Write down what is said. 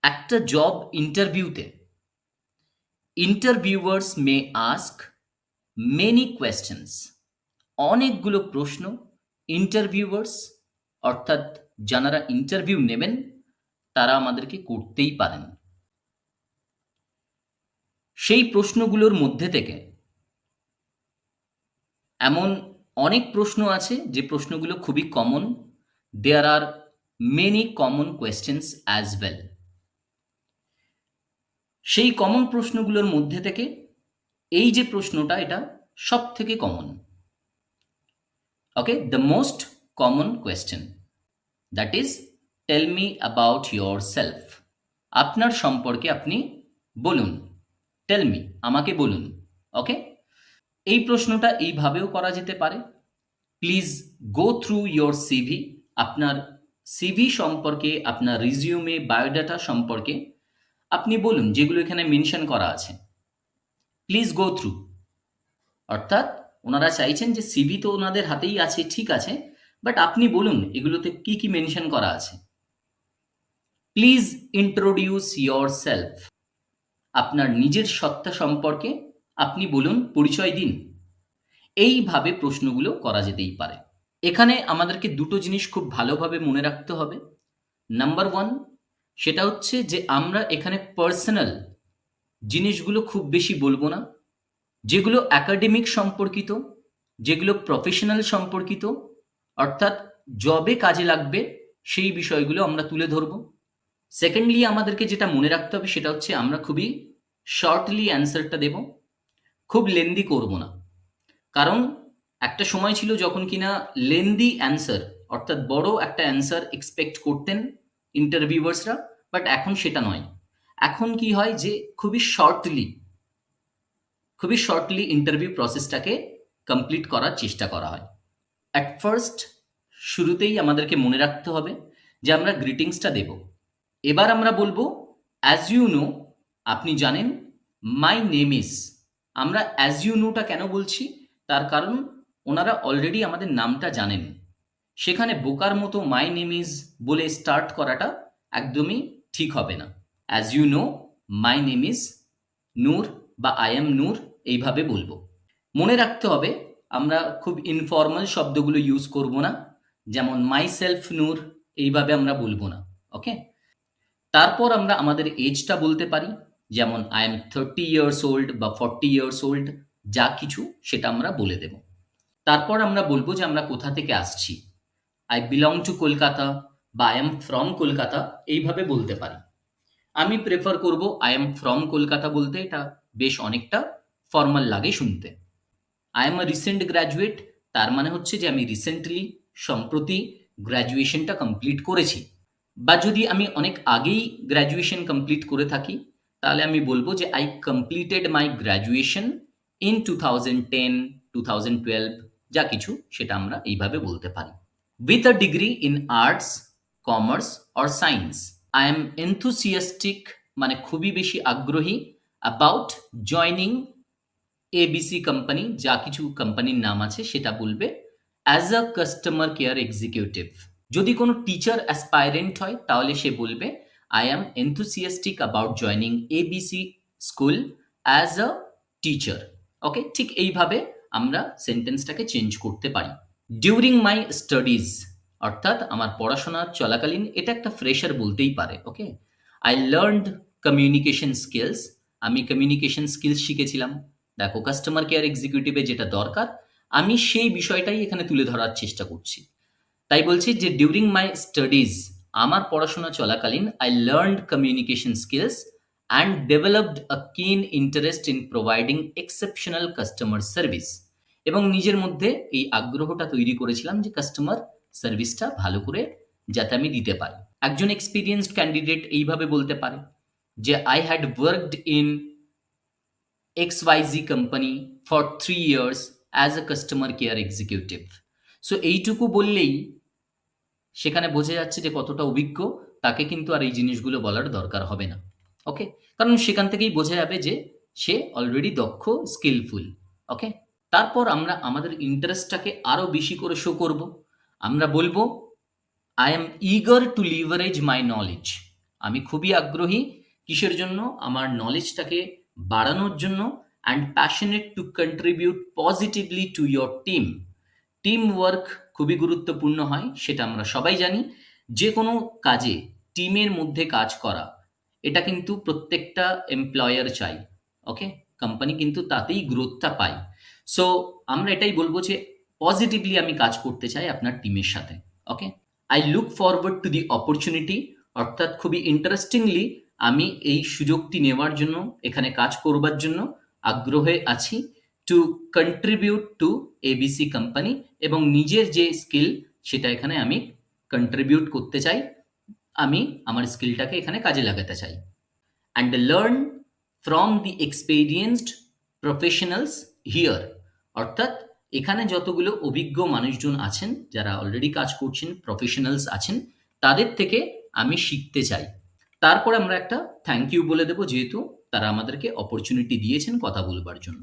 একটা জব ইন্টারভিউতে ইন্টারভিউয়ার্স মে ask many questions. অনেকগুলো প্রশ্ন ইন্টারভিউয়ার্স অর্থাৎ যারা ইন্টারভিউ নেবেন তারা আমাদেরকে করতেই পারেন। সেই প্রশ্নগুলোর মধ্যে থেকে এমন অনেক প্রশ্ন আছে যে প্রশ্নগুলো খুবই common. There are many common questions as well. সেই কমন প্রশ্নগুলোর মধ্যে থেকে এই যে প্রশ্নটা, এটা সব থেকে common. Okay, the most common question, that is tell me about yourself. আপনার সম্পর্কে আপনি বলুন। টেল মি, আমাকে বলুন। ওকে, এই প্রশ্নটা এইভাবেও করা যেতে পারে, please go through your CV. আপনার সিভি সম্পর্কে, আপনার রিজিউমে, বায়োডাটা সম্পর্কে আপনি বলুন, যেগুলো এখানে মেনশন করা আছে। প্লিজ গো থ্রু অর্থাৎ ওনারা চাইছেন যে সিভি তো ওনাদের হাতেই আছে, ঠিক আছে, বাট আপনি বলুন এগুলোতে কি কি মেনশন করা আছে। Please introduce your self. আপনার নিজের সত্তা সম্পর্কে আপনি বলুন, পরিচয় দিন। এইভাবে প্রশ্নগুলো করা যেতেই পারে। এখানে আমাদেরকে দুটো জিনিস খুব ভালোভাবে মনে রাখতে হবে। নাম্বার ওয়ান, সেটা হচ্ছে যে আমরা এখানে পার্সোনাল জিনিসগুলো খুব বেশি বলবো না। যেগুলো একাডেমিক সম্পর্কিত, যেগুলো প্রফেশনাল সম্পর্কিত, অর্থাৎ জবে কাজে লাগবে, সেই বিষয়গুলো আমরা তুলে ধরব। সেকেন্ডলি আমাদেরকে যেটা মনে রাখতে হবে সেটা হচ্ছে আমরা খুবই শর্টলি অ্যান্সারটা দেব, খুব লেন্দি করব না। কারণ একটা সময় ছিল যখন কিনা লেন্দি অ্যান্সার অর্থাৎ বড় একটা অ্যান্সার এক্সপেক্ট করতেন ইন্টারভিউয়ার্সরা, বাট এখন সেটা নয়। এখন কি হয় যে খুবই শর্টলি ইন্টারভিউ প্রসেসটাকে কমপ্লিট করার চেষ্টা করা হয়। অ্যাট ফার্স্ট, শুরুতেই আমাদেরকে মনে রাখতে হবে যে আমরা গ্রিটিংসটা দেব। এবার আমরা বলবো অ্যাজ ইউ নো, আপনি জানেন, মাই নেম ইজ। আমরা অ্যাজ ইউ নোটা কেন বলছি, তার কারণ ওনারা অলরেডি আমাদের নামটা জানেন। সেখানে বোকার মতো মাই নেম ইজ বলে স্টার্ট করাটা একদমই ঠিক হবে না। As you know, my name is Noor বা আই এম নূর, এইভাবে বলবো। মনে রাখতে হবে আমরা খুব ইনফর্মাল শব্দগুলো ইউজ করব না, যেমন মাই সেলফ নূর, এইভাবে আমরা বলবো না। ওকে, তারপর আমরা আমাদের এজটা বলতে পারি, যেমন আই এম 30 ইয়ার্স ওল্ড বা 40 ইয়ার্স ওল্ড, যা কিছু সেটা আমরা বলে দেব। তারপর আমরা বলবো যে আমরা কোথা থেকে আসছি। আই বিলং টু কলকাতা বা আই এম ফ্রম কলকাতা, এইভাবে বলতে পারি। আমি প্রেফার করব আই এম ফ্রম কলকাতা বলতে, এটা বেশ অনেকটা ফর্মাল লাগে শুনতে। I am a recent graduate, তার মানে হচ্ছে যে আমি রিসেন্টলি, সম্প্রতি গ্র্যাজুয়েশনটা কমপ্লিট করেছি। বা যদি আমি অনেক আগেই গ্র্যাজুয়েশন কমপ্লিট করে থাকি, তাহলে আমি বলবো যে I completed my graduation in 2010, 2012, যা কিছু সেটা আমরা এইভাবে বলতে পারি। With a degree in arts, commerce or science, I am enthusiastic, মানে খুবই বেশি আগ্রহী, অ্যাবাউট জয়নিং এবিসি কোম্পানি, যা কিছু কোম্পানির নাম আছে সেটা বলবে, as a customer care executive. যদি কোনো টিচার অ্যাসপাইরেন্ট হয় তাহলে সে বলবে I am enthusiastic about joining ABC school as a teacher. Okay, ঠিক এইভাবে আমরা সেন্টেন্সটাকে চেঞ্জ করতে পারি। ডিউরিং মাই স্টাডিজ, অর্থাৎ আমার পড়াশোনা চলাকালীন, এটা একটা ফ্রেশার বলতেই পারে। ওকে, আই লার্নড কমিউনিকেশন স্কিলস, আমি কমিউনিকেশন স্কিলস শিখেছিলাম। দেখো, কাস্টমার কেয়ার এক্সিকিউটিভে যেটা দরকার, আমি সেই বিষয়টাই এখানে তুলে ধরার চেষ্টা করছি। তাই বলছি যে ডিউরিং মাই স্টাডিজ, আমার পড়াশোনা চলাকালীন, I learned communication skills and developed a keen interest in providing exceptional customer service, এবং নিজের মধ্যে এই আগ্রহটা তৈরি করেছিলাম যে কাস্টমার সার্ভিসটা ভালো করে যাতে আমি দিতে পারি। একজন এক্সপিরিয়েন্সড ক্যান্ডিডেট এইভাবে বলতে পারে যে I had worked in XYZ company for 3 years as a customer care executive. So এইটুকু বললেই সেখানে বোঝা যাচ্ছে যে কতটা অভিজ্ঞ, তাকে কিন্তু আর এই জিনিসগুলো বলার দরকার হবে না। ওকে, কারণ সেখান থেকেই বোঝা যাবে যে সে অলরেডি দক্ষ, স্কিলফুল। ওকে, তারপর আমরা আমাদের ইন্টারেস্টটাকে আরো বেশি করে শো করব। আমরা বলবো I am eager to leverage my knowledge, আমি খুবই আগ্রহী কিসের জন্য? আমার নলেজটাকে বাড়ানোর জন্য and passionate two contribute positively to your team. Team work খুবই গুরুত্বপূর্ণ হয়, সেটা আমরা সবাই জানি। যে কোনো কাজে টিমের মধ্যে কাজ করা, এটা কিন্তু প্রত্যেকটা এমপ্লয়ার চাই। ওকে, কোম্পানি কিন্তু তাতেই গ্রোথটা পায়। সো আমরা এটাই বলবো যে পজিটিভলি আমি কাজ করতে চাই আপনার টিমের সাথে। Okay, I look forward to the opportunity, অর্থাৎ খুবই ইন্টারেস্টিংলি আমি এই সুযোগটি নেওয়ার জন্য, এখানে কাজ করবার জন্য আগ্রহে আছি। Two contribute to ABC company, এবং নিজের যে স্কিল সেটা এখানে আমি কন্ট্রিবিউট করতে চাই, আমি আমার স্কিলটাকে এখানে কাজে লাগাতে চাই। And learn from the experienced professionals here, অর্থাৎ এখানে যতগুলো অভিজ্ঞ মানুষজন আছেন, যারা অলরেডি কাজ করছেন, প্রফেশনালস আছেন, তাদের থেকে আমি শিখতে চাই। তারপরে আমরা একটা থ্যাংক ইউ বলে দেবো, যেহেতু তারা আমাদেরকে অপরচুনিটি দিয়েছেন কথা বলবার জন্য।